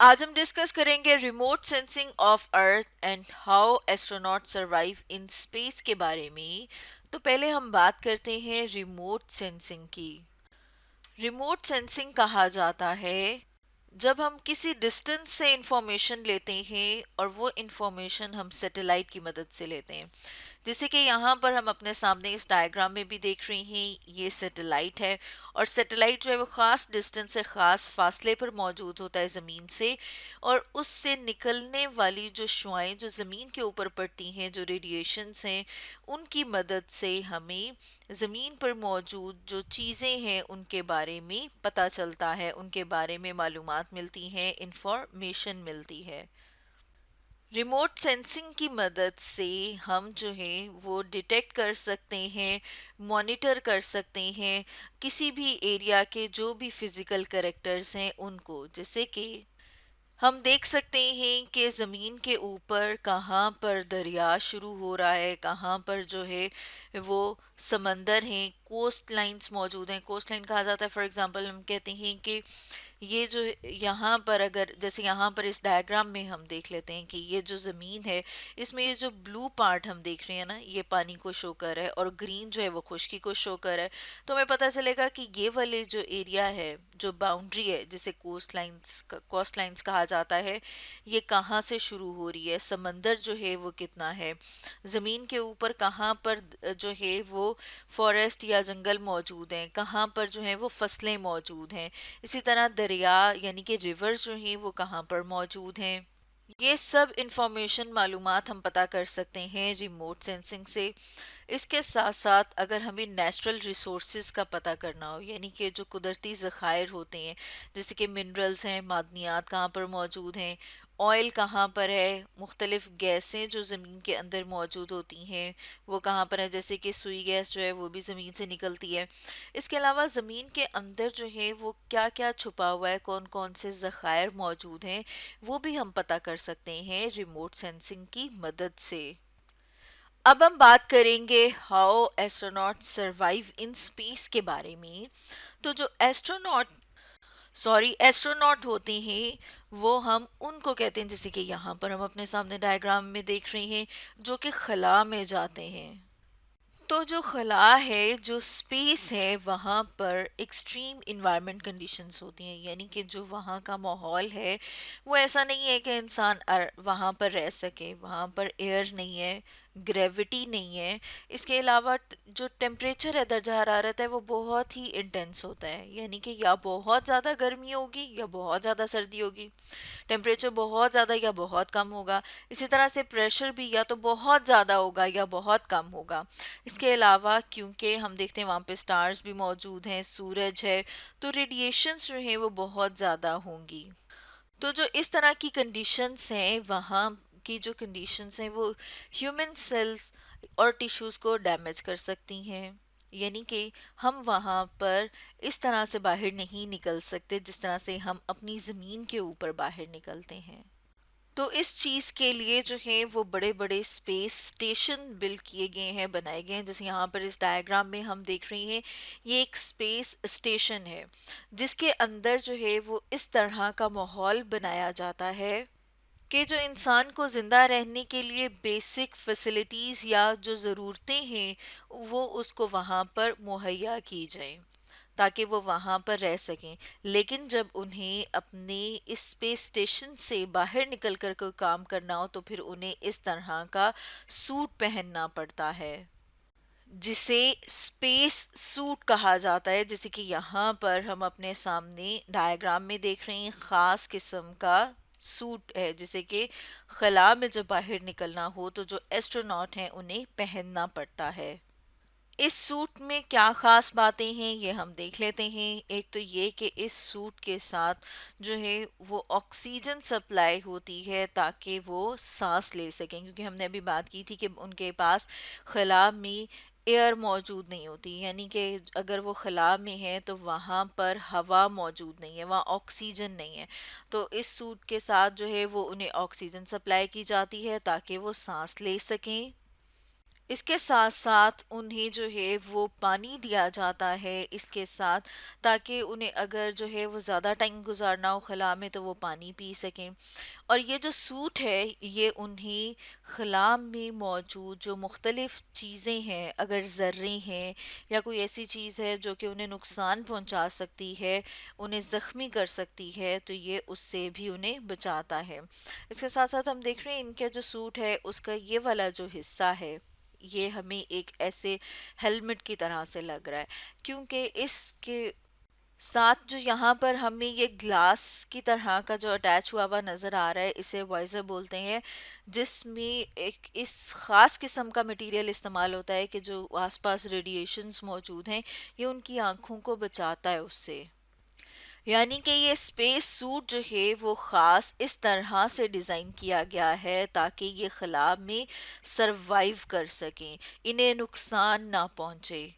آج ہم ڈسکس کریں گے remote sensing of earth and how astronaut survive in space کے بارے میں. تو پہلے ہم بات کرتے ہیں ریموٹ سینسنگ کی. ریموٹ سینسنگ کہا جاتا ہے جب ہم کسی ڈسٹنس سے انفارمیشن لیتے ہیں اور وہ انفارمیشن ہم سیٹلائٹ کی مدد سے لیتے ہیں. جیسے کہ یہاں پر ہم اپنے سامنے اس ڈائیگرام میں بھی دیکھ رہے ہیں، یہ سیٹلائٹ ہے. اور سیٹلائٹ جو ہے وہ خاص ڈسٹنس سے خاص فاصلے پر موجود ہوتا ہے زمین سے، اور اس سے نکلنے والی جو شعاعیں جو زمین کے اوپر پڑتی ہیں، جو ریڈیشنز ہیں، ان کی مدد سے ہمیں زمین پر موجود جو چیزیں ہیں ان کے بارے میں پتہ چلتا ہے، ان کے بارے میں معلومات ملتی ہیں، انفارمیشن ملتی ہے. ریموٹ سینسنگ کی مدد سے ہم جو ہے وہ ڈیٹیکٹ کر سکتے ہیں، مانیٹر کر سکتے ہیں کسی بھی ایریا کے جو بھی فزیکل کریکٹرز ہیں ان کو. جیسے کہ ہم دیکھ سکتے ہیں کہ زمین کے اوپر کہاں پر دریا شروع ہو رہا ہے، کہاں پر جو ہے وہ سمندر ہیں، کوسٹ لائنز موجود ہیں. کوسٹ لائن کہا جاتا ہے، فار ایگزامپل ہم کہتے ہیں کہ یہ جو یہاں پر، اگر جیسے یہاں پر اس ڈائیگرام میں ہم دیکھ لیتے ہیں کہ یہ جو زمین ہے، اس میں یہ جو بلو پارٹ ہم دیکھ رہے ہیں نا، یہ پانی کو شو کر رہا ہے، اور گرین جو ہے وہ خشکی کو شو کر رہا ہے. تو ہمیں پتہ چلے گا کہ یہ والے جو ایریا ہے، جو باؤنڈری ہے جسے کوسٹ لائنز کہا جاتا ہے، یہ کہاں سے شروع ہو رہی ہے، سمندر جو ہے وہ کتنا ہے، زمین کے اوپر کہاں پر جو ہے وہ فورسٹ یا جنگل موجود ہیں، کہاں پر جو ہے وہ فصلیں موجود ہیں. اسی طرح دریا یعنی کہ ریورز جو ہیں وہ کہاں پر موجود ہیں. یہ سب انفارمیشن معلومات ہم پتہ کر سکتے ہیں ریموٹ سینسنگ سے. اس کے ساتھ ساتھ اگر ہمیں نیچرل ریسورسز کا پتہ کرنا ہو، یعنی کہ جو قدرتی ذخائر ہوتے ہیں، جیسے کہ منرلز ہیں، معدنیات کہاں پر موجود ہیں، آئل کہاں پر ہے، مختلف گیسیں جو زمین کے اندر موجود ہوتی ہیں وہ کہاں پر ہیں، جیسے کہ سوئی گیس جو ہے وہ بھی زمین سے نکلتی ہے. اس کے علاوہ زمین کے اندر جو ہے وہ کیا کیا چھپا ہوا ہے، کون کون سے ذخائر موجود ہیں، وہ بھی ہم پتہ کر سکتے ہیں ریموٹ سینسنگ کی مدد سے. اب ہم بات کریں گے how astronaut survive in space کے بارے میں. تو جو ایسٹروناٹ ہوتے ہیں وہ ہم ان کو کہتے ہیں، جیسے کہ یہاں پر ہم اپنے سامنے ڈائیگرام میں دیکھ رہے ہیں، جو کہ خلا میں جاتے ہیں. تو جو خلا ہے، جو اسپیس ہے، وہاں پر ایکسٹریم انوائرمنٹ کنڈیشنز ہوتی ہیں، یعنی کہ جو وہاں کا ماحول ہے وہ ایسا نہیں ہے کہ انسان وہاں پر رہ سکے. وہاں پر ایئر نہیں ہے، گریوٹی نہیں ہے. اس کے علاوہ جو ٹیمپریچر ہے، درجہ حرارت ہے، وہ بہت ہی انٹینس ہوتا ہے، یعنی کہ یا بہت زیادہ گرمی ہوگی یا بہت زیادہ سردی ہوگی. ٹیمپریچر بہت زیادہ یا بہت کم ہوگا. اسی طرح سے پریشر بھی یا تو بہت زیادہ ہوگا یا بہت کم ہوگا. اس کے علاوہ کیونکہ ہم دیکھتے ہیں وہاں پہ سٹارز بھی موجود ہیں، سورج ہے، تو ریڈیشنز جو ہیں وہ بہت زیادہ ہوں گی. تو جو اس طرح کی کنڈیشنز ہیں، وہاں کی جو کنڈیشنز ہیں وہ ہیومن سیلز اور ٹیشوز کو ڈیمیج کر سکتی ہیں. یعنی کہ ہم وہاں پر اس طرح سے باہر نہیں نکل سکتے جس طرح سے ہم اپنی زمین کے اوپر باہر نکلتے ہیں. تو اس چیز کے لیے جو ہے وہ بڑے بڑے اسپیس اسٹیشن بلڈ کیے گئے ہیں، بنائے گئے ہیں. جیسے یہاں پر اس ڈائیگرام میں ہم دیکھ رہے ہیں، یہ ایک اسپیس اسٹیشن ہے جس کے اندر جو ہے وہ اس طرح کا ماحول بنایا جاتا ہے کہ جو انسان کو زندہ رہنے کے لیے بیسک فیسلٹیز یا جو ضرورتیں ہیں وہ اس کو وہاں پر مہیا کی جائیں تاکہ وہ وہاں پر رہ سکیں. لیکن جب انہیں اپنے اس اسپیس اسٹیشن سے باہر نکل کر کوئی کام کرنا ہو تو پھر انہیں اس طرح کا سوٹ پہننا پڑتا ہے، جسے اسپیس سوٹ کہا جاتا ہے. جیسے کہ یہاں پر ہم اپنے سامنے ڈائیگرام میں دیکھ رہے ہیں، خاص قسم کا سوٹ ہے جسے کہ خلا میں جب باہر نکلنا ہو تو جو ایسٹروناٹ ہیں انہیں پہننا پڑتا ہے. اس سوٹ میں کیا خاص باتیں ہیں یہ ہم دیکھ لیتے ہیں. ایک تو یہ کہ اس سوٹ کے ساتھ جو ہے وہ آکسیجن سپلائی ہوتی ہے تاکہ وہ سانس لے سکیں، کیونکہ ہم نے ابھی بات کی تھی کہ ان کے پاس خلا میں ایئر موجود نہیں ہوتی، یعنی کہ اگر وہ خلا میں ہے تو وہاں پر ہوا موجود نہیں ہے، وہاں آکسیجن نہیں ہے. تو اس سوٹ کے ساتھ جو ہے وہ انہیں آکسیجن سپلائی کی جاتی ہے تاکہ وہ سانس لے سکیں. اس کے ساتھ ساتھ انہیں جو ہے وہ پانی دیا جاتا ہے اس کے ساتھ، تاکہ انہیں اگر جو ہے وہ زیادہ ٹائم گزارنا ہو خلا میں تو وہ پانی پی سکیں۔ اور یہ جو سوٹ ہے یہ انہیں خلا میں موجود جو مختلف چیزیں ہیں، اگر ذرے ہیں یا کوئی ایسی چیز ہے جو کہ انہیں نقصان پہنچا سکتی ہے، انہیں زخمی کر سکتی ہے، تو یہ اس سے بھی انہیں بچاتا ہے۔ اس کے ساتھ ساتھ ہم دیکھ رہے ہیں ان کا جو سوٹ ہے اس کا یہ والا جو حصہ ہے یہ ہمیں ایک ایسے ہیلمٹ کی طرح سے لگ رہا ہے، کیونکہ اس کے ساتھ جو یہاں پر ہمیں یہ گلاس کی طرح کا جو اٹیچ ہوا ہوا نظر آ رہا ہے اسے وائزر بولتے ہیں، جس میں ایک اس خاص قسم کا مٹیریل استعمال ہوتا ہے کہ جو آس پاس ریڈیشنز موجود ہیں یہ ان کی آنکھوں کو بچاتا ہے اس سے۔ یعنی کہ یہ اسپیس سوٹ جو ہے وہ خاص اس طرح سے ڈیزائن کیا گیا ہے تاکہ یہ خلا میں سروائیو کر سکیں، انہیں نقصان نہ پہنچے۔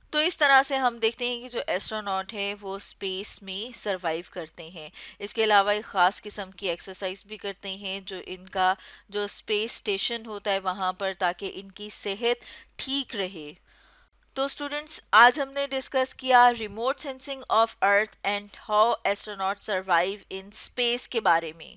تو اس طرح سے ہم دیکھتے ہیں کہ جو ایسٹروناٹ ہیں وہ اسپیس میں سروائیو کرتے ہیں۔ اس کے علاوہ ایک خاص قسم کی ایکسرسائز بھی کرتے ہیں جو ان کا جو اسپیس اسٹیشن ہوتا ہے وہاں پر، تاکہ ان کی صحت ٹھیک رہے۔ تو اسٹوڈنٹس آج ہم نے ڈسکس کیا remote sensing of earth and how astronaut survive in space کے بارے میں۔